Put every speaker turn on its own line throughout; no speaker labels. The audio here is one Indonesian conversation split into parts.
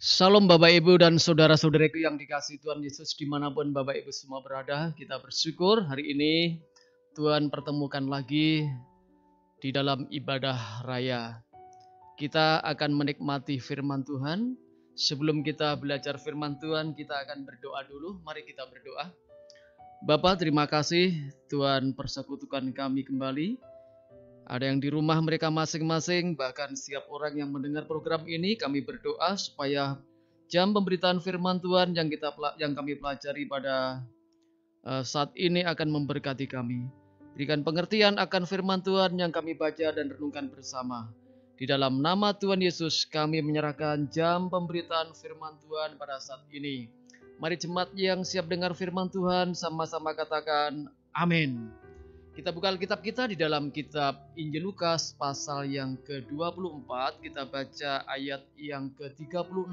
Salam Bapak Ibu dan saudara-saudariku yang dikasihi Tuhan Yesus dimanapun Bapak Ibu semua berada. Kita bersyukur hari ini Tuhan pertemukan lagi di dalam ibadah raya. Kita akan menikmati firman Tuhan. Sebelum kita belajar firman Tuhan, kita akan berdoa dulu. Mari kita berdoa. Bapa, terima kasih Tuhan persekutukan kami kembali. Ada yang di rumah mereka masing-masing, bahkan setiap orang yang mendengar program ini, kami berdoa supaya jam pemberitaan firman Tuhan yang kami pelajari pada saat ini akan memberkati kami. Berikan pengertian akan firman Tuhan yang kami baca dan renungkan bersama. Di dalam nama Tuhan Yesus kami menyerahkan jam pemberitaan firman Tuhan pada saat ini. Mari jemaat yang siap dengar firman Tuhan sama-sama katakan amin. Kita buka Alkitab kita di dalam kitab Injil Lukas pasal yang ke-24. Kita baca ayat yang ke-36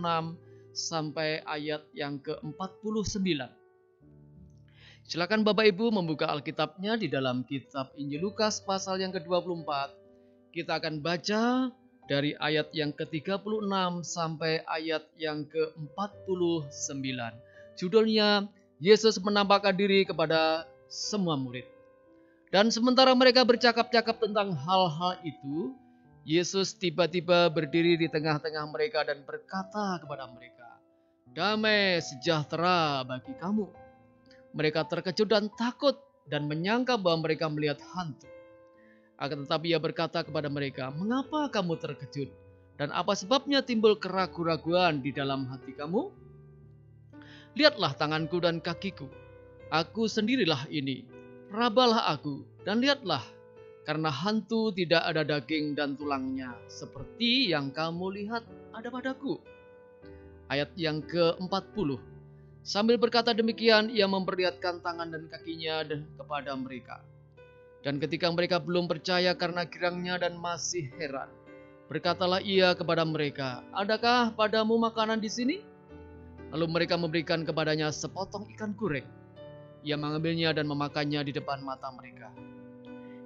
sampai ayat yang ke-49. Silakan Bapak Ibu membuka Alkitabnya di dalam kitab Injil Lukas pasal yang ke-24. Kita akan baca dari ayat yang ke-36 sampai ayat yang ke-49. Judulnya, Yesus menampakkan diri kepada semua murid. Dan sementara mereka bercakap-cakap tentang hal-hal itu, Yesus tiba-tiba berdiri di tengah-tengah mereka dan berkata kepada mereka, "Damai sejahtera bagi kamu." Mereka terkejut dan takut dan menyangka bahwa mereka melihat hantu. Akan tetapi ia berkata kepada mereka, "Mengapa kamu terkejut? Dan apa sebabnya timbul keraguan-raguan di dalam hati kamu? Lihatlah tanganku dan kakiku. Aku sendirilah ini. Rabalah aku dan lihatlah, karena hantu tidak ada daging dan tulangnya, seperti yang kamu lihat ada padaku." Ayat yang ke-40. Sambil berkata demikian, ia memperlihatkan tangan dan kakinya kepada mereka. Dan ketika mereka belum percaya karena girangnya dan masih heran, berkatalah ia kepada mereka, "Adakah padamu makanan di sini?" Lalu mereka memberikan kepadanya sepotong ikan goreng. Ia mengambilnya dan memakannya di depan mata mereka.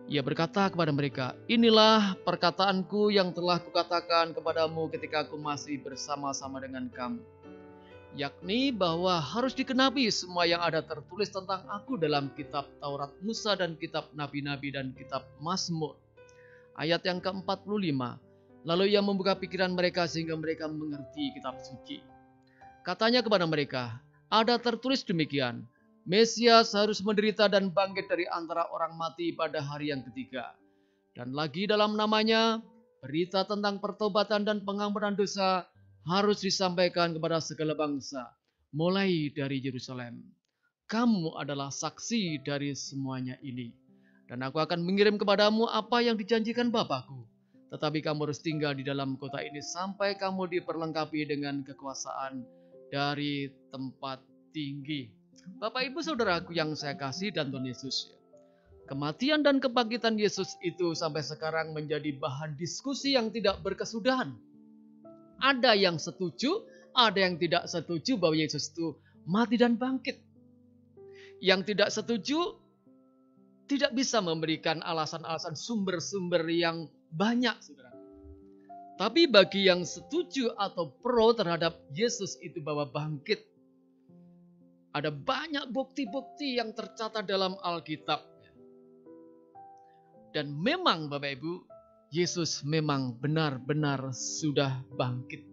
Ia berkata kepada mereka, "Inilah perkataanku yang telah kukatakan kepadamu ketika aku masih bersama-sama dengan kamu. Yakni bahwa harus dikenapi semua yang ada tertulis tentang aku dalam kitab Taurat Musa dan kitab Nabi-Nabi dan kitab Mazmur." Ayat yang ke-45. Lalu ia membuka pikiran mereka sehingga mereka mengerti kitab suci. Katanya kepada mereka, "Ada tertulis demikian, Mesias harus menderita dan bangkit dari antara orang mati pada hari yang ketiga. Dan lagi dalam namanya, berita tentang pertobatan dan pengampunan dosa harus disampaikan kepada segala bangsa, mulai dari Yerusalem. Kamu adalah saksi dari semuanya ini. Dan aku akan mengirim kepadamu apa yang dijanjikan Bapakku. Tetapi kamu harus tinggal di dalam kota ini sampai kamu diperlengkapi dengan kekuasaan dari tempat tinggi." Bapak Ibu Saudaraku yang saya kasih dan Tuhan Yesus, kematian dan kebangkitan Yesus itu sampai sekarang menjadi bahan diskusi yang tidak berkesudahan. Ada yang setuju, ada yang tidak setuju bahwa Yesus itu mati dan bangkit. Yang tidak setuju tidak bisa memberikan alasan-alasan sumber-sumber yang banyak, saudara. Tapi bagi yang setuju atau pro terhadap Yesus itu bahwa bangkit, ada banyak bukti-bukti yang tercatat dalam Alkitab. Dan memang Bapak Ibu, Yesus memang benar-benar sudah bangkit.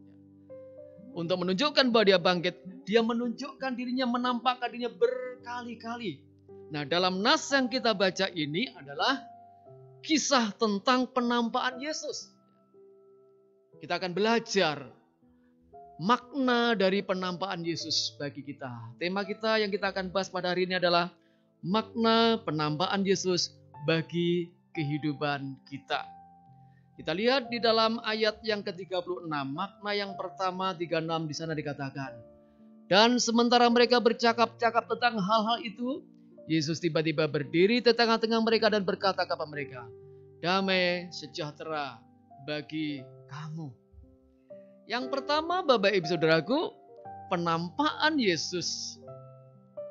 Untuk menunjukkan bahwa dia bangkit, dia menunjukkan dirinya, menampakkan dirinya berkali-kali. Nah, dalam nas yang kita baca ini adalah kisah tentang penampakan Yesus. Kita akan belajar makna dari penampakan Yesus bagi kita. Tema kita yang kita akan bahas pada hari ini adalah makna penampakan Yesus bagi kehidupan kita. Kita lihat di dalam ayat yang ke-36, makna yang pertama 36 di sana dikatakan, "Dan sementara mereka bercakap-cakap tentang hal-hal itu, Yesus tiba-tiba berdiri di tengah-tengah mereka dan berkata kepada mereka, 'Damai sejahtera bagi kamu.'" Yang pertama Bapak Ibu Saudaraku, penampakan Yesus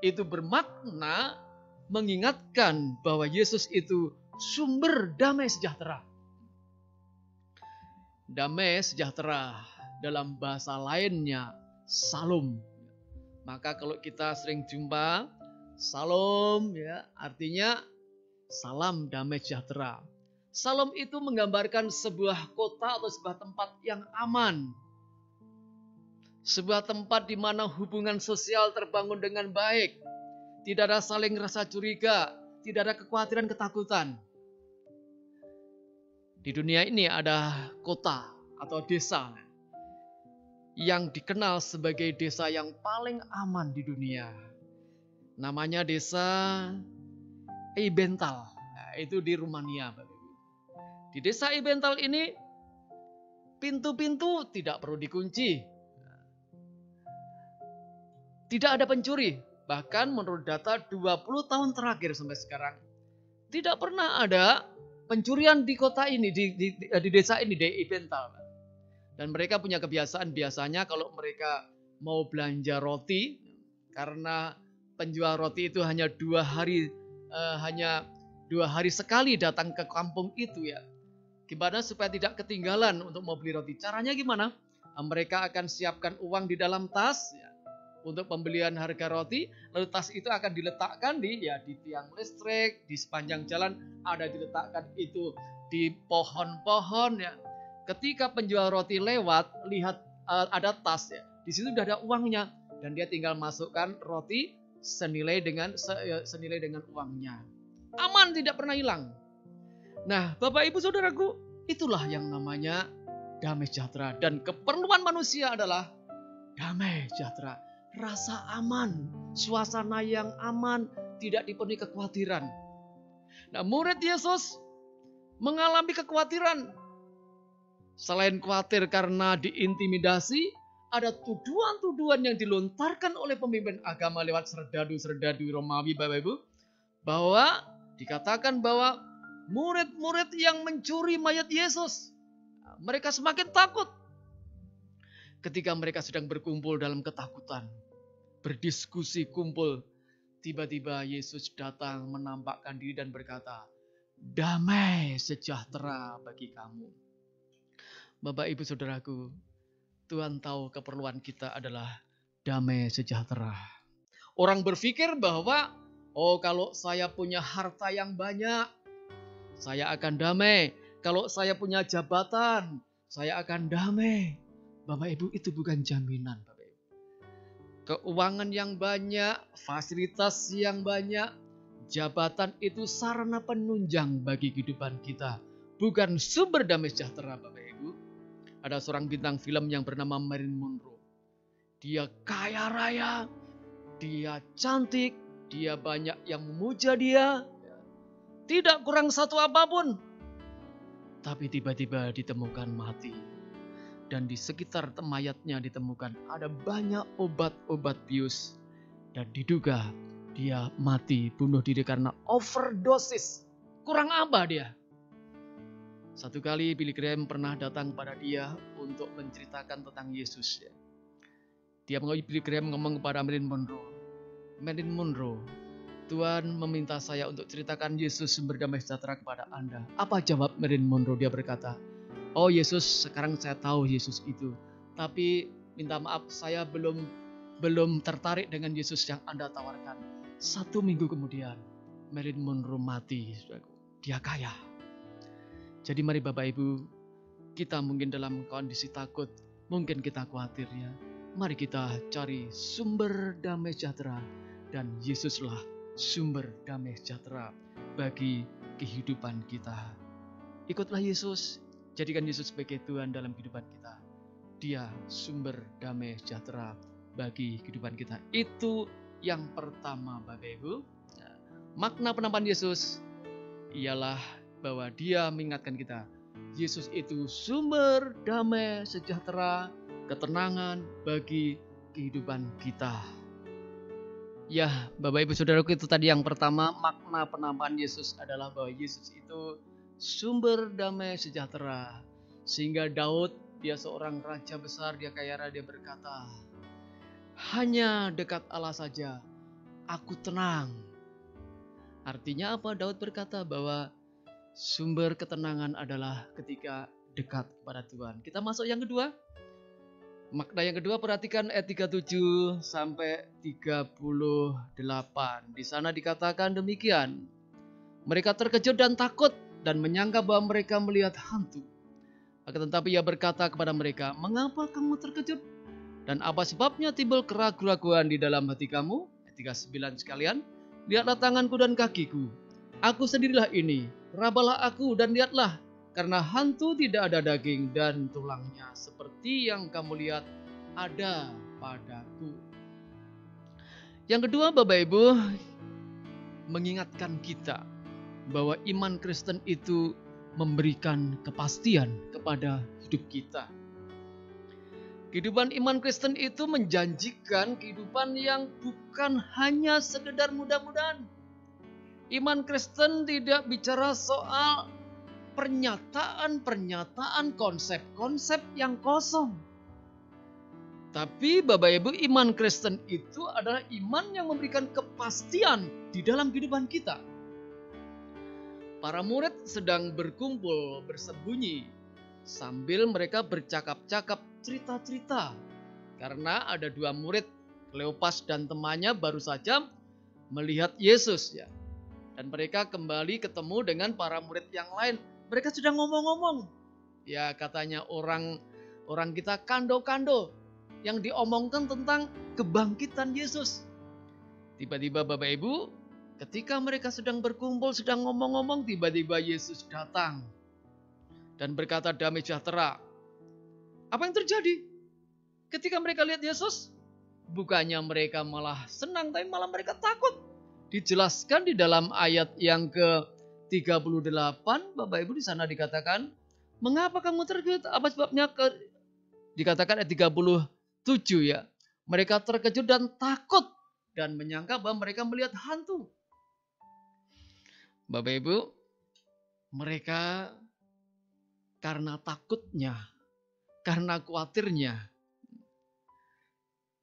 itu bermakna mengingatkan bahwa Yesus itu sumber damai sejahtera. Damai sejahtera dalam bahasa lainnya Salam. Maka kalau kita sering jumpa Salam ya, artinya salam damai sejahtera. Salam itu menggambarkan sebuah kota atau sebuah tempat yang aman. Sebuah tempat di mana hubungan sosial terbangun dengan baik. Tidak ada saling rasa curiga, tidak ada kekhawatiran, ketakutan. Di dunia ini ada kota atau desa yang dikenal sebagai desa yang paling aman di dunia. Namanya desa Eibental. Nah, itu di Rumania. Di desa Eibental ini pintu-pintu tidak perlu dikunci. Tidak ada pencuri. Bahkan menurut data 20 tahun terakhir sampai sekarang tidak pernah ada pencurian di kota ini, di desa ini, di Eibental. Dan mereka punya kebiasaan biasanya kalau mereka mau belanja roti, karena penjual roti itu hanya 2 hari sekali datang ke kampung itu ya. Gimana supaya tidak ketinggalan untuk mau beli roti? Caranya gimana? Mereka akan siapkan uang di dalam tas ya, untuk pembelian harga roti. Lalu tas itu akan diletakkan di tiang listrik, di sepanjang jalan ada diletakkan itu di pohon-pohon ya. Ketika penjual roti lewat, lihat ada tas ya, di situ sudah ada uangnya dan dia tinggal masukkan roti senilai dengan uangnya. Aman, tidak pernah hilang. Nah, Bapak Ibu Saudaraku, itulah yang namanya damai sejahtera. Dan keperluan manusia adalah damai sejahtera. Rasa aman, suasana yang aman, tidak dipenuhi kekhawatiran. Nah, murid Yesus mengalami kekhawatiran. Selain khawatir karena diintimidasi, ada tuduhan-tuduhan yang dilontarkan oleh pemimpin agama lewat serdadu-serdadu Romawi, Bapak Ibu, bahwa dikatakan bahwa murid-murid yang mencuri mayat Yesus, mereka semakin takut. Ketika mereka sedang berkumpul dalam ketakutan, berdiskusi kumpul, tiba-tiba Yesus datang menampakkan diri dan berkata, damai sejahtera bagi kamu. Bapak Ibu Saudaraku, Tuhan tahu keperluan kita adalah damai sejahtera. Orang berpikir bahwa, kalau saya punya harta yang banyak, saya akan damai. Kalau saya punya jabatan, saya akan damai. Bapak Ibu, itu bukan jaminan. Bapak Ibu. Keuangan yang banyak, fasilitas yang banyak, jabatan itu sarana penunjang bagi kehidupan kita. Bukan sumber damai sejahtera, Bapak Ibu. Ada seorang bintang film yang bernama Marilyn Monroe. Dia kaya raya, dia cantik, dia banyak yang memuja dia. Tidak kurang satu apapun. Tapi tiba-tiba ditemukan mati. Dan di sekitar mayatnya ditemukan ada banyak obat-obat bius. Dan diduga dia mati bunuh diri karena overdosis. Kurang apa dia? Satu kali Billy Graham pernah datang pada dia untuk menceritakan tentang Yesus. Billy Graham ngomong kepada Marilyn Monroe, Marilyn Monroe, Tuhan meminta saya untuk ceritakan Yesus sumber damai sejahtera kepada Anda. Apa jawab Marilyn Monroe? Dia berkata, oh Yesus, sekarang saya tahu Yesus itu. Tapi minta maaf, saya belum tertarik dengan Yesus yang Anda tawarkan. 1 minggu kemudian, Marilyn Monroe mati. Dia kaya. Jadi mari Bapak Ibu, kita mungkin dalam kondisi takut, mungkin kita khawatir ya. Mari kita cari sumber damai sejahtera. Dan Yesuslah sumber damai sejahtera bagi kehidupan kita. Ikutlah Yesus, jadikan Yesus sebagai Tuhan dalam kehidupan kita. Dia sumber damai sejahtera bagi kehidupan kita. Itu yang pertama Bapak Ibu. Makna penampakan Yesus ialah bahwa dia mengingatkan kita, Yesus itu sumber damai sejahtera, ketenangan bagi kehidupan kita. Ya, Bapak Ibu Saudaraku, itu tadi yang pertama, makna penampakan Yesus adalah bahwa Yesus itu sumber damai sejahtera. Sehingga Daud, dia seorang raja besar, dia kaya raya, dia berkata, hanya dekat Allah saja, aku tenang. Artinya apa? Daud berkata bahwa sumber ketenangan adalah ketika dekat kepada Tuhan. Kita masuk yang kedua. Makna yang kedua, perhatikan ayat 37 sampai 38. Di sana dikatakan demikian. Mereka terkejut dan takut dan menyangka bahwa mereka melihat hantu. Akan tetapi ia berkata kepada mereka, "Mengapa kamu terkejut? Dan apa sebabnya timbul keraguan-raguan di dalam hati kamu?" Ayat 39 sekalian. "Lihatlah tanganku dan kakiku. Aku sendirilah ini. Rabalah aku dan lihatlah. Karena hantu tidak ada daging dan tulangnya seperti yang kamu lihat ada padaku." Yang kedua, Bapak Ibu, mengingatkan kita bahwa iman Kristen itu memberikan kepastian kepada hidup kita. Kehidupan iman Kristen itu menjanjikan kehidupan yang bukan hanya sekedar mudah-mudahan. Iman Kristen tidak bicara soal pernyataan-pernyataan, konsep-konsep yang kosong. Tapi Bapak Ibu, iman Kristen itu adalah iman yang memberikan kepastian di dalam kehidupan kita. Para murid sedang berkumpul bersembunyi sambil mereka bercakap-cakap cerita-cerita. Karena ada dua murid, Kleopas dan temannya, baru saja melihat Yesus ya. Dan mereka kembali ketemu dengan para murid yang lain. Mereka sedang ngomong-ngomong. Ya, katanya orang kita kando-kando yang diomongkan tentang kebangkitan Yesus. Tiba-tiba Bapak Ibu, ketika mereka sedang berkumpul, sedang ngomong-ngomong, tiba-tiba Yesus datang dan berkata, "Damai sejahtera." Apa yang terjadi? Ketika mereka lihat Yesus, bukannya mereka malah senang, tapi malah mereka takut. Dijelaskan di dalam ayat yang ke-38, Bapak Ibu, di sana dikatakan, "Mengapa kamu terkejut? Apa sebabnya?" Dikatakan ayat 37 ya. Mereka terkejut dan takut dan menyangka bahwa mereka melihat hantu. Bapak Ibu, mereka karena takutnya, karena khawatirnya,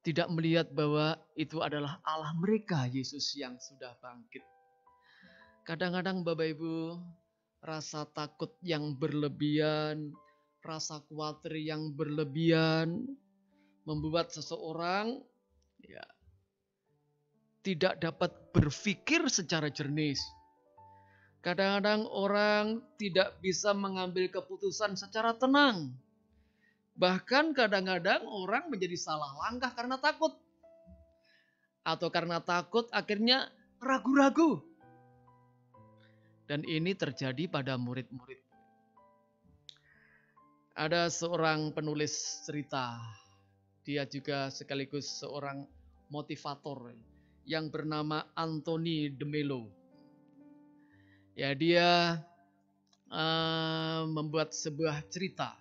tidak melihat bahwa itu adalah Allah mereka, Yesus yang sudah bangkit. Kadang-kadang Bapak Ibu, rasa takut yang berlebihan, rasa khawatir yang berlebihan, membuat seseorang ya, tidak dapat berpikir secara jernih. Kadang-kadang orang tidak bisa mengambil keputusan secara tenang. Bahkan kadang-kadang orang menjadi salah langkah karena takut. Atau karena takut akhirnya ragu-ragu. Dan ini terjadi pada murid-murid. Ada seorang penulis cerita. Dia juga sekaligus seorang motivator yang bernama Anthony de Mello. Ya, dia membuat sebuah cerita.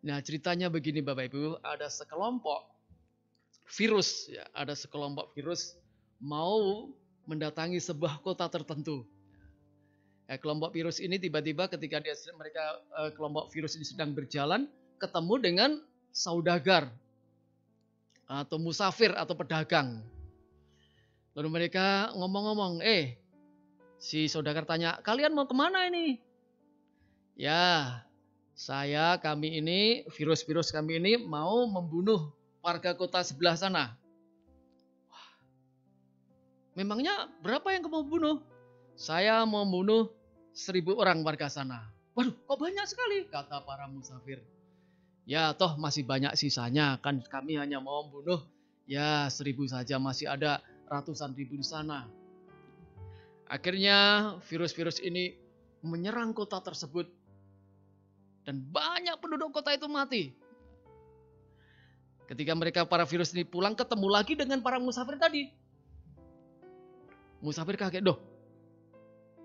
Nah, ceritanya begini Bapak Ibu, ada sekelompok virus mau mendatangi sebuah kota tertentu. Ya, kelompok virus ini tiba-tiba ketika kelompok virus ini sedang berjalan, ketemu dengan saudagar atau musafir atau pedagang. Lalu mereka ngomong-ngomong, si saudagar tanya, "Kalian mau kemana ini?" "Ya, kami ini, virus-virus kami ini mau membunuh warga kota sebelah sana." "Wah, memangnya berapa yang kamu bunuh?" "Saya mau membunuh 1.000 orang warga sana." "Waduh, kok banyak sekali?" kata para musafir. "Ya, toh masih banyak sisanya, kan kami hanya mau membunuh 1.000 saja, masih ada ratusan ribu di sana." Akhirnya virus-virus ini menyerang kota tersebut. Dan banyak penduduk kota itu mati. Ketika para virus ini pulang, ketemu lagi dengan para musafir tadi. Musafir kaget, "Doh,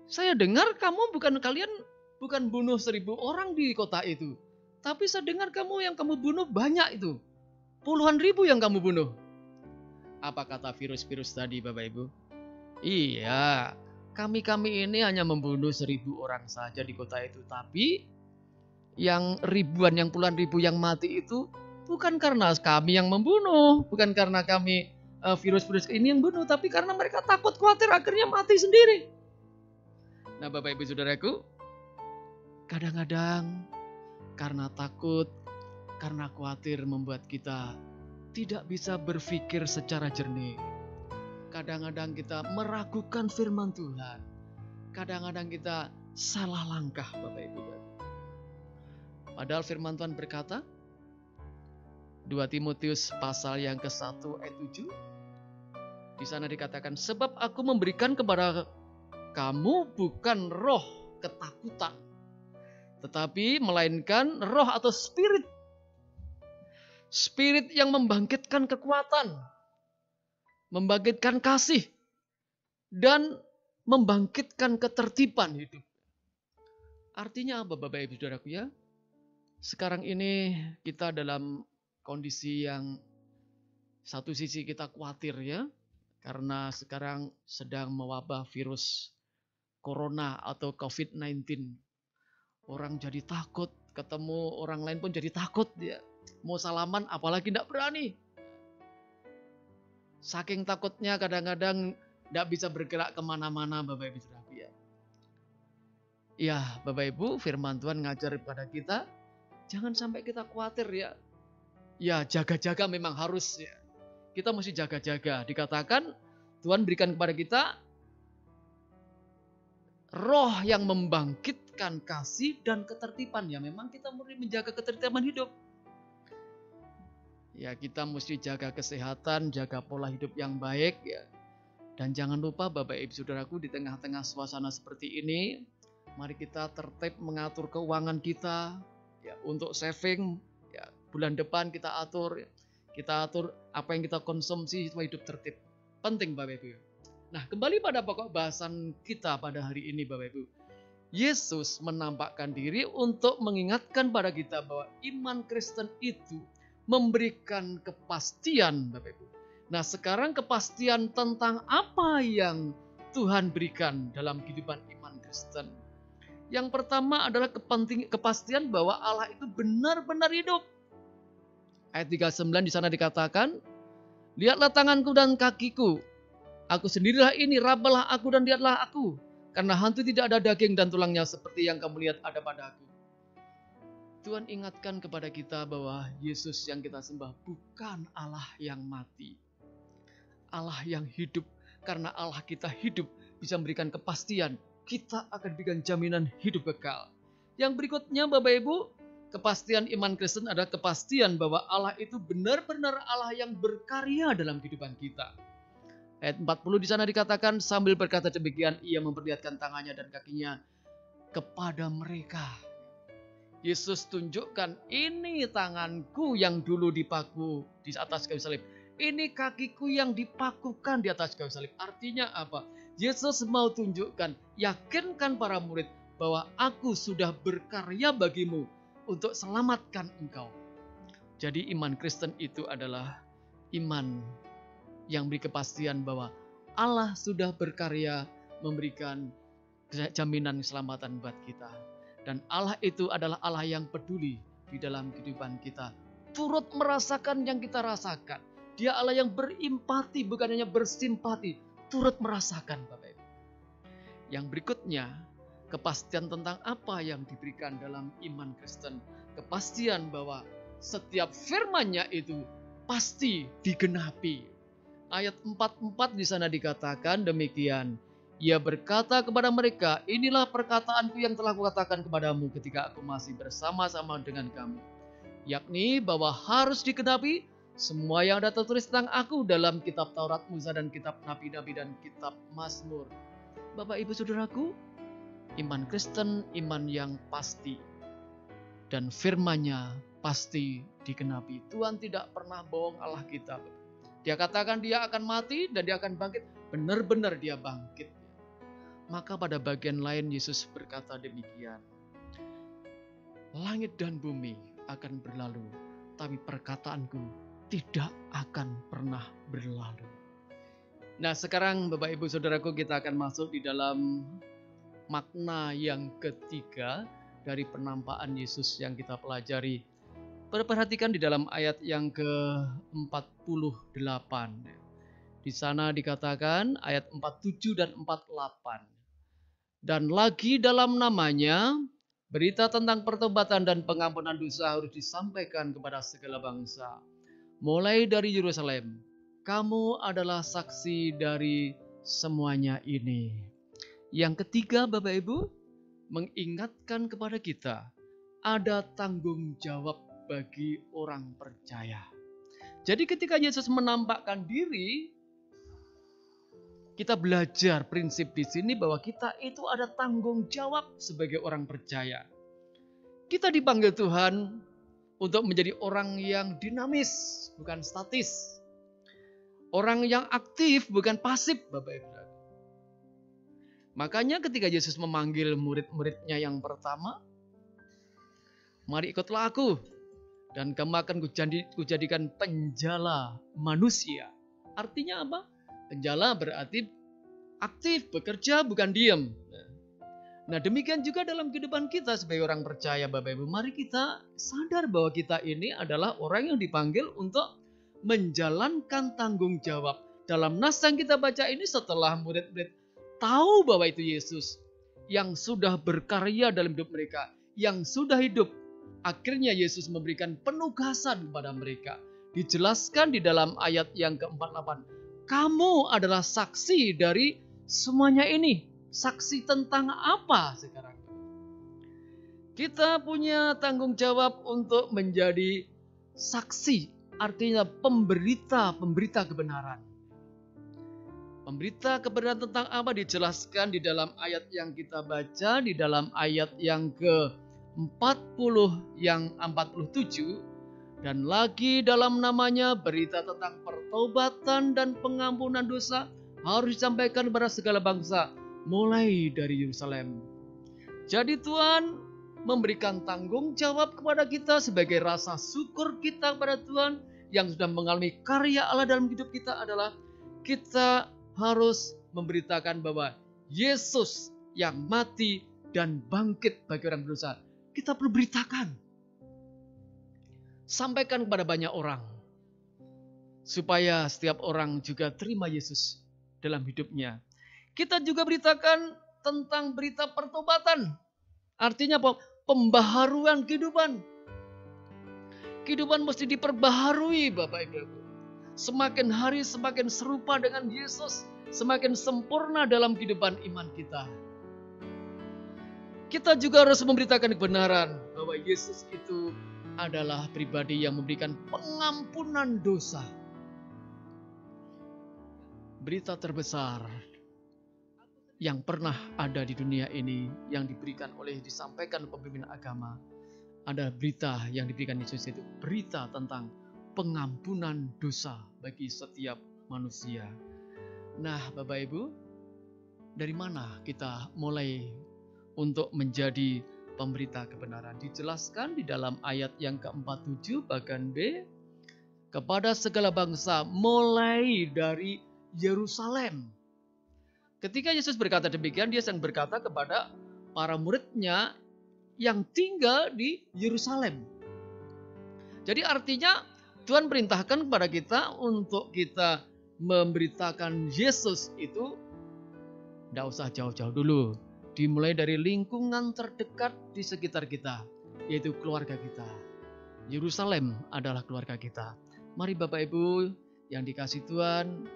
saya dengar kalian bukan bunuh 1.000 orang di kota itu. Tapi saya dengar yang kamu bunuh banyak itu. Puluhan ribu yang kamu bunuh." Apa kata virus-virus tadi Bapak Ibu? "Iya, kami ini hanya membunuh 1.000 orang saja di kota itu. Tapi yang ribuan, yang puluhan ribu yang mati itu bukan karena kami yang membunuh. Bukan karena kami virus-virus ini yang bunuh. Tapi karena mereka takut, khawatir, akhirnya mati sendiri." Nah Bapak Ibu Saudaraku, kadang-kadang karena takut, Karena khawatir membuat kita tidak bisa berpikir secara jernih. Kadang-kadang kita meragukan firman Tuhan. Kadang-kadang kita salah langkah, Bapak Ibu. Padahal firman Tuhan berkata, 2 Timotius pasal yang ke-1 ayat 7. Di sana dikatakan, sebab aku memberikan kepada kamu bukan roh ketakutan, tetapi melainkan roh atau spirit. Spirit yang membangkitkan kekuatan, membangkitkan kasih, dan membangkitkan ketertiban hidup. Artinya apa Bapak Ibu Saudaraku ya? Sekarang ini kita dalam kondisi yang satu sisi kita khawatir ya, karena sekarang sedang mewabah virus corona atau COVID-19. Orang jadi takut, ketemu orang lain pun jadi takut ya. Mau salaman apalagi tidak berani. Saking takutnya kadang-kadang tidak bisa bergerak kemana-mana Bapak Ibu Saudaraku ya. Ya Bapak Ibu, firman Tuhan ngajar kepada kita, jangan sampai kita khawatir ya. Ya jaga-jaga memang harus ya. Kita mesti jaga-jaga. Dikatakan Tuhan berikan kepada kita roh yang membangkitkan kasih dan ketertiban. Ya memang kita mesti menjaga ketertiban hidup. Ya kita mesti jaga kesehatan, jaga pola hidup yang baik ya. Dan jangan lupa Bapak Ibu Saudaraku, di tengah-tengah suasana seperti ini, mari kita tertib mengatur keuangan kita ya, untuk saving ya, bulan depan kita atur apa yang kita konsumsi supaya hidup tertib. Penting Bapak Ibu. Nah, kembali pada pokok bahasan kita pada hari ini Bapak Ibu. Yesus menampakkan diri untuk mengingatkan pada kita bahwa iman Kristen itu memberikan kepastian Bapak Ibu. Nah sekarang kepastian tentang apa yang Tuhan berikan dalam kehidupan iman Kristen. Yang pertama adalah kepastian bahwa Allah itu benar-benar hidup. Ayat 39 di sana dikatakan, lihatlah tanganku dan kakiku. Aku sendirilah ini, rabalah aku dan lihatlah aku. Karena hantu tidak ada daging dan tulangnya seperti yang kamu lihat ada pada aku. Tuhan ingatkan kepada kita bahwa Yesus yang kita sembah bukan Allah yang mati. Allah yang hidup. Karena Allah kita hidup bisa memberikan kepastian. Kita akan berikan jaminan hidup kekal. Yang berikutnya Bapak Ibu, kepastian iman Kristen adalah kepastian bahwa Allah itu benar-benar Allah yang berkarya dalam kehidupan kita. Ayat 40 di sana dikatakan, sambil berkata demikian, ia memperlihatkan tangannya dan kakinya kepada mereka. Yesus tunjukkan, ini tanganku yang dulu dipaku di atas kayu salib. Ini kakiku yang dipakukan di atas kayu salib. Artinya apa? Yesus mau tunjukkan, yakinkan para murid bahwa aku sudah berkarya bagimu untuk selamatkan engkau. Jadi iman Kristen itu adalah iman yang beri kepastian bahwa Allah sudah berkarya memberikan jaminan keselamatan buat kita. Dan Allah itu adalah Allah yang peduli di dalam kehidupan kita. Turut merasakan yang kita rasakan. Dia Allah yang berempati, bukan hanya bersimpati. Turut merasakan Bapak Ibu. Yang berikutnya, kepastian tentang apa yang diberikan dalam iman Kristen. Kepastian bahwa setiap firman-Nya itu pasti digenapi. Ayat 44 di sana dikatakan demikian. Ia berkata kepada mereka, inilah perkataanku yang telah kukatakan kepadamu ketika aku masih bersama-sama dengan kamu. Yakni bahwa harus digenapi semua yang ada tertulis tentang aku dalam kitab Taurat, Musa dan kitab Nabi-Nabi dan kitab Mazmur. Bapak Ibu Saudaraku, iman Kristen iman yang pasti. Dan firman-Nya pasti digenapi. Tuhan tidak pernah bohong Allah kita. Dia katakan dia akan mati dan dia akan bangkit. Benar-benar dia bangkit. Maka pada bagian lain Yesus berkata demikian. Langit dan bumi akan berlalu, tapi perkataanku tidak akan pernah berlalu. Nah sekarang Bapak Ibu Saudaraku kita akan masuk di dalam makna yang ketiga dari penampakan Yesus yang kita pelajari. Perhatikan di dalam ayat yang ke-48. Di sana dikatakan ayat 47 dan 48. Dan lagi dalam namanya Berita tentang pertobatan dan pengampunan dosa harus disampaikan kepada segala bangsa. Mulai dari Yerusalem, kamu adalah saksi dari semuanya ini. Yang ketiga, Bapak Ibu, mengingatkan kepada kita ada tanggung jawab bagi orang percaya. Jadi ketika Yesus menampakkan diri, kita belajar prinsip di sini bahwa kita itu ada tanggung jawab sebagai orang percaya. Kita dipanggil Tuhan untuk menjadi orang yang dinamis, bukan statis. Orang yang aktif, bukan pasif, Bapak Ibu. Makanya ketika Yesus memanggil murid-muridnya yang pertama, mari ikutlah aku, dan kamu akan kujadikan penjala manusia. Artinya apa? Penjala berarti aktif, bekerja, bukan diam. Nah, demikian juga dalam kehidupan kita sebagai orang percaya, Bapak Ibu. Mari kita sadar bahwa kita ini adalah orang yang dipanggil untuk menjalankan tanggung jawab. Dalam nas yang kita baca ini, setelah murid-murid tahu bahwa itu Yesus yang sudah berkarya dalam hidup mereka, yang sudah hidup, akhirnya Yesus memberikan penugasan kepada mereka. Dijelaskan di dalam ayat yang ke-48. Kamu adalah saksi dari semuanya ini. Saksi tentang apa sekarang? Kita punya tanggung jawab untuk menjadi saksi. Artinya pemberita kebenaran. Pemberita kebenaran tentang apa dijelaskan di dalam ayat yang kita baca. Di dalam ayat yang ke-40 yang 47. Dan lagi dalam namanya berita tentang pertobatan dan pengampunan dosa harus disampaikan kepada segala bangsa, mulai dari Yerusalem. Jadi Tuhan memberikan tanggung jawab kepada kita sebagai rasa syukur kita kepada Tuhan yang sudah mengalami karya Allah dalam hidup kita adalah kita harus memberitakan bahwa Yesus yang mati dan bangkit bagi orang berdosa. Kita perlu beritakan. Sampaikan kepada banyak orang. Supaya setiap orang juga terima Yesus dalam hidupnya. Kita juga beritakan tentang berita pertobatan. Artinya apa? Pembaharuan kehidupan. Kehidupan mesti diperbaharui, Bapak Ibu. Semakin hari semakin serupa dengan Yesus. Semakin sempurna dalam kehidupan iman kita. Kita juga harus memberitakan kebenaran bahwa Yesus itu adalah pribadi yang memberikan pengampunan dosa. Berita terbesar yang pernah ada di dunia ini yang disampaikan pemimpin agama ada berita yang diberikan Yesus, itu berita tentang pengampunan dosa bagi setiap manusia. Nah, Bapak Ibu, dari mana kita mulai untuk menjadi pemberita kebenaran? Dijelaskan di dalam ayat yang ke-47 bagian B, kepada segala bangsa mulai dari Yerusalem. Ketika Yesus berkata demikian, dia sedang berkata kepada para muridnya yang tinggal di Yerusalem. Jadi artinya Tuhan perintahkan kepada kita untuk kita memberitakan Yesus itu tidak usah jauh-jauh dulu. Dimulai dari lingkungan terdekat di sekitar kita, yaitu keluarga kita. Yerusalem adalah keluarga kita. Mari Bapak Ibu yang dikasih Tuhan,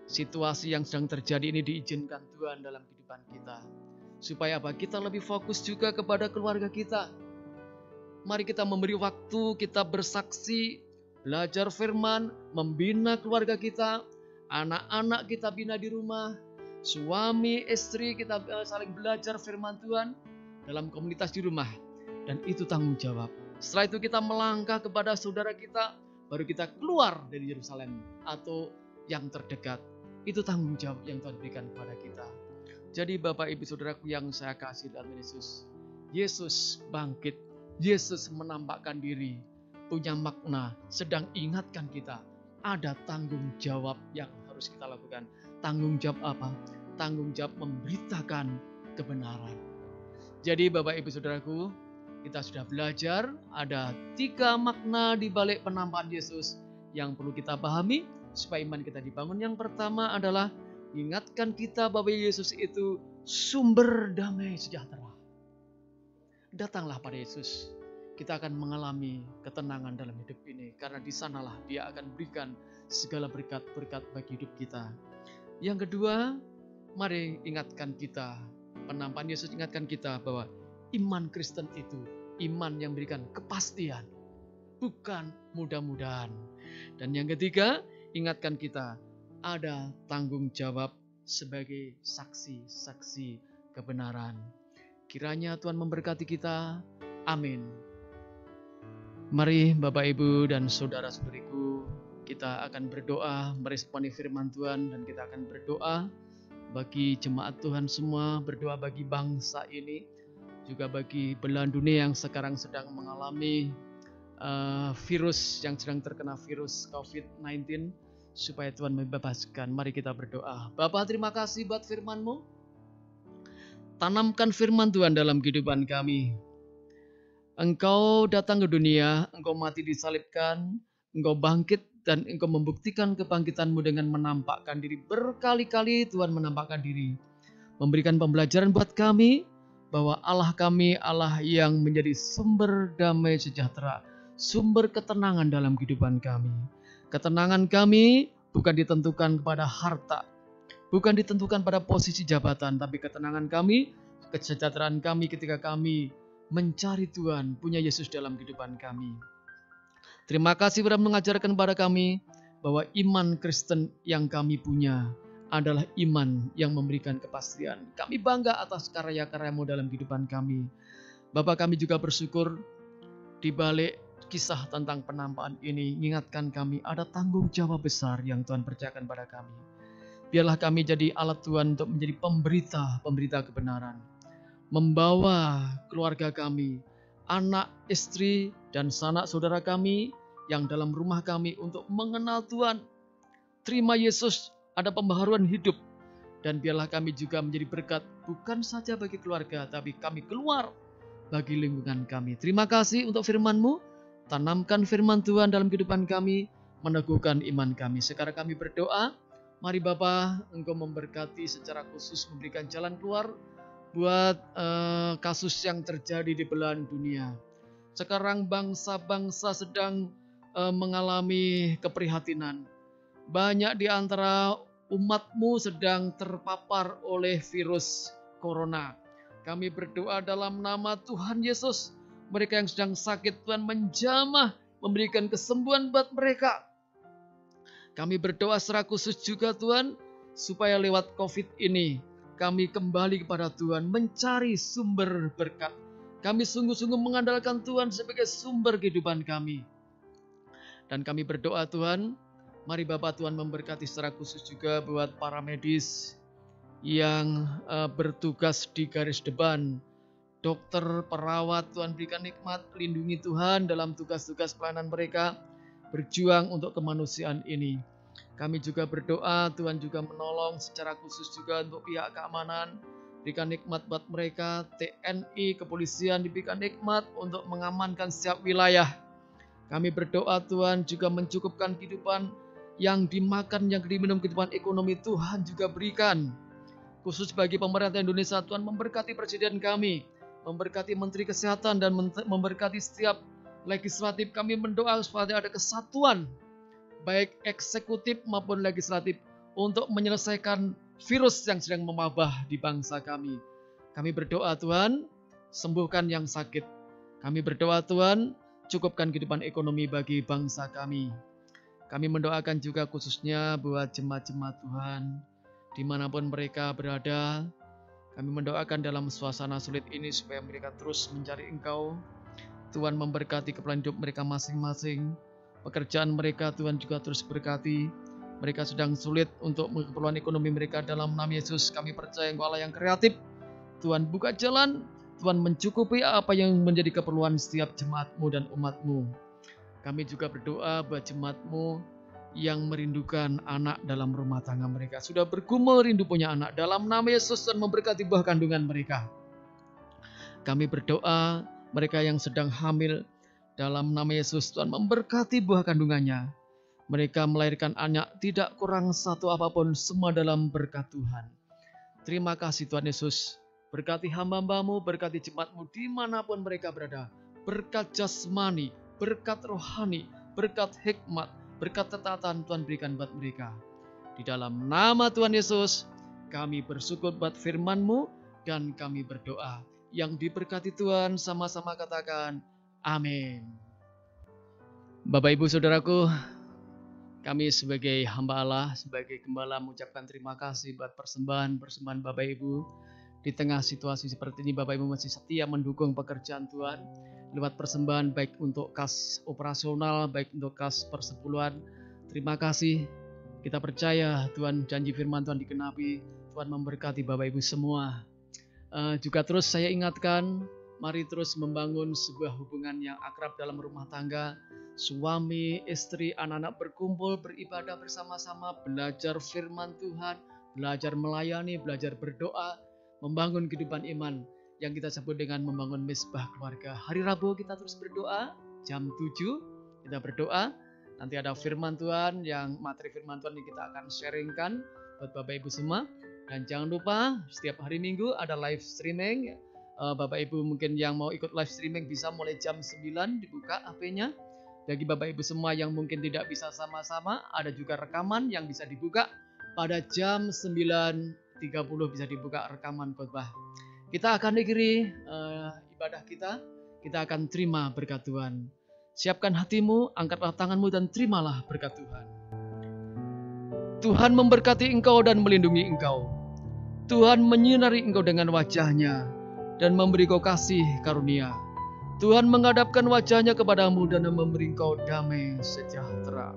situasi yang sedang terjadi ini diizinkan Tuhan dalam kehidupan kita. Supaya apa? Kita lebih fokus juga kepada keluarga kita. Mari kita memberi waktu, kita bersaksi, belajar firman, membina keluarga kita, anak-anak kita bina di rumah, suami, istri kita saling belajar firman Tuhan dalam komunitas di rumah. Dan itu tanggung jawab. Setelah itu kita melangkah kepada saudara kita, baru kita keluar dari Yerusalem atau yang terdekat. Itu tanggung jawab yang Tuhan berikan kepada kita. Jadi Bapak Ibu Saudaraku yang saya kasih dalam Yesus, Yesus bangkit, Yesus menampakkan diri, punya makna, sedang ingatkan kita, ada tanggung jawab yang harus kita lakukan. Tanggung jawab apa? Tanggung jawab memberitakan kebenaran. Jadi Bapak Ibu Saudaraku, kita sudah belajar ada 3 makna di balik penampakan Yesus yang perlu kita pahami supaya iman kita dibangun. Yang pertama adalah ingatkan kita bahwa Yesus itu sumber damai sejahtera. datanglah pada Yesus. Kita akan mengalami ketenangan dalam hidup ini, karena di sanalah Dia akan berikan segala berkat-berkat bagi hidup kita. Yang kedua, mari ingatkan kita, penampakan Yesus ingatkan kita bahwa iman Kristen itu iman yang memberikan kepastian, bukan mudah-mudahan. Dan yang ketiga, ingatkan kita ada tanggung jawab sebagai saksi-saksi kebenaran. Kiranya Tuhan memberkati kita. Amin. Mari Bapak Ibu dan saudara-saudariku, kita akan berdoa meresponi firman Tuhan, dan kita akan berdoa bagi jemaat Tuhan semua, berdoa bagi bangsa ini, juga bagi belahan dunia yang sekarang sedang mengalami virus, yang sedang terkena virus COVID-19, supaya Tuhan membebaskan. Mari kita berdoa. Bapa, terima kasih buat firman-Mu. Tanamkan firman Tuhan dalam kehidupan kami. Engkau datang ke dunia, Engkau mati disalibkan, Engkau bangkit, dan Engkau membuktikan kebangkitan-Mu dengan menampakkan diri. Berkali-kali Tuhan menampakkan diri, memberikan pembelajaran buat kami bahwa Allah kami, Allah yang menjadi sumber damai sejahtera, sumber ketenangan dalam kehidupan kami. Ketenangan kami bukan ditentukan kepada harta, bukan ditentukan pada posisi jabatan, tapi ketenangan kami, kesejahteraan kami ketika kami mencari Tuhan, punya Yesus dalam kehidupan kami. Terima kasih sudah mengajarkan kepada kami bahwa iman Kristen yang kami punya adalah iman yang memberikan kepastian. Kami bangga atas karya-karya-Mu dalam kehidupan kami. Bapak, kami juga bersyukur di balik kisah tentang penampakan ini, mengingatkan kami ada tanggung jawab besar yang Tuhan percayakan pada kami. Biarlah kami jadi alat Tuhan untuk menjadi pemberita kebenaran. Membawa keluarga kami, anak, istri, dan sanak saudara kami yang dalam rumah kami untuk mengenal Tuhan. Terima Yesus, ada pembaharuan hidup. Dan biarlah kami juga menjadi berkat bukan saja bagi keluarga, tapi kami keluar bagi lingkungan kami. Terima kasih untuk firman-Mu. Tanamkan firman Tuhan dalam kehidupan kami, meneguhkan iman kami. Sekarang kami berdoa. Mari Bapa, Engkau memberkati secara khusus, memberikan jalan keluar buat kasus yang terjadi di belahan dunia. Sekarang bangsa-bangsa sedang mengalami keprihatinan. Banyak di antara umat-Mu sedang terpapar oleh virus corona. Kami berdoa dalam nama Tuhan Yesus. Mereka yang sedang sakit, Tuhan menjamah, memberikan kesembuhan buat mereka. Kami berdoa secara khusus juga Tuhan, supaya lewat COVID ini, kami kembali kepada Tuhan, mencari sumber berkat. Kami sungguh-sungguh mengandalkan Tuhan sebagai sumber kehidupan kami. Dan kami berdoa Tuhan, mari Bapak Tuhan memberkati secara khusus juga buat para medis yang bertugas di garis depan. Dokter, perawat, Tuhan berikan nikmat, lindungi Tuhan dalam tugas-tugas pelayanan mereka, berjuang untuk kemanusiaan ini. Kami juga berdoa, Tuhan juga menolong secara khusus juga untuk pihak keamanan, berikan nikmat buat mereka, TNI, kepolisian diberikan nikmat untuk mengamankan setiap wilayah. Kami berdoa Tuhan juga mencukupkan kehidupan yang dimakan, yang diminum, kehidupan ekonomi Tuhan juga berikan. Khusus bagi pemerintah Indonesia, Tuhan memberkati presiden kami, memberkati menteri kesehatan, dan memberkati setiap legislatif. Kami mendoa supaya ada kesatuan, baik eksekutif maupun legislatif, untuk menyelesaikan virus yang sedang memabah di bangsa kami. Kami berdoa Tuhan, sembuhkan yang sakit. Kami berdoa Tuhan, cukupkan kehidupan ekonomi bagi bangsa kami. Kami mendoakan juga khususnya buat jemaat-jemaat Tuhan, dimanapun mereka berada. Kami mendoakan dalam suasana sulit ini supaya mereka terus mencari Engkau. Tuhan memberkati keperluan hidup mereka masing-masing. Pekerjaan mereka Tuhan juga terus berkati. Mereka sedang sulit untuk keperluan ekonomi mereka. Dalam nama Yesus kami percaya Engkau Allah yang kreatif. Tuhan buka jalan. Tuhan mencukupi apa yang menjadi keperluan setiap jemaat-Mu dan umat-Mu. Kami juga berdoa buat jemaat-Mu yang merindukan anak dalam rumah tangga mereka. Sudah bergumul rindu punya anak. Dalam nama Yesus Tuhan memberkati buah kandungan mereka. Kami berdoa mereka yang sedang hamil. Dalam nama Yesus Tuhan memberkati buah kandungannya. Mereka melahirkan anak tidak kurang satu apapun, semua dalam berkat Tuhan. Terima kasih Tuhan Yesus. Berkati hamba-Hambamu, berkati jemaat-Mu dimanapun mereka berada. Berkat jasmani, berkat rohani, berkat hikmat, berkat ketaatan Tuhan berikan buat mereka. Di dalam nama Tuhan Yesus, kami bersyukur buat firman-Mu dan kami berdoa. Yang diberkati Tuhan sama-sama katakan, amin. Bapak Ibu Saudaraku, kami sebagai hamba Allah, sebagai gembala mengucapkan terima kasih buat persembahan Bapak Ibu. Di tengah situasi seperti ini, Bapak Ibu masih setia mendukung pekerjaan Tuhan lewat persembahan, baik untuk kas operasional, baik untuk kas persepuluhan. Terima kasih. Kita percaya Tuhan, janji firman Tuhan dikenapi. Tuhan memberkati Bapak Ibu semua. Juga terus saya ingatkan, mari terus membangun sebuah hubungan yang akrab dalam rumah tangga. Suami, istri, anak-anak berkumpul, beribadah bersama-sama, belajar firman Tuhan, belajar melayani, belajar berdoa, membangun kehidupan iman yang kita sebut dengan membangun misbah keluarga. Hari Rabu kita terus berdoa, jam 7 kita berdoa. Nanti ada firman Tuhan, materi firman Tuhan yang kita akan sharingkan buat Bapak Ibu semua. Dan jangan lupa setiap hari Minggu ada live streaming. Bapak Ibu mungkin yang mau ikut live streaming bisa mulai jam 9 dibuka HP-nya. Bagi Bapak Ibu semua yang mungkin tidak bisa sama-sama, ada juga rekaman yang bisa dibuka pada jam 9.30 bisa dibuka rekaman khotbah. Kita akan akhiri ibadah kita akan terima berkat Tuhan. Siapkan hatimu, angkatlah tanganmu dan terimalah berkat Tuhan. Tuhan memberkati engkau dan melindungi engkau. Tuhan menyinari engkau dengan wajah-Nya dan memberi kau kasih karunia. Tuhan menghadapkan wajah-Nya kepadamu dan memberi engkau damai sejahtera.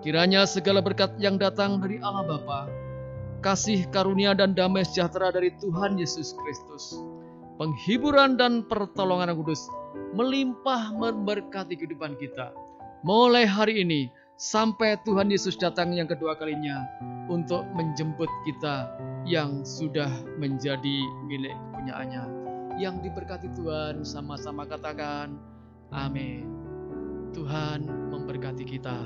Kiranya segala berkat yang datang dari Allah Bapa, kasih karunia dan damai sejahtera dari Tuhan Yesus Kristus, penghiburan dan pertolongan Roh Kudus melimpah memberkati kehidupan kita mulai hari ini sampai Tuhan Yesus datang yang kedua kalinya untuk menjemput kita yang sudah menjadi milik kepunyaannya. Yang diberkati Tuhan sama-sama katakan amin. Tuhan memberkati kita.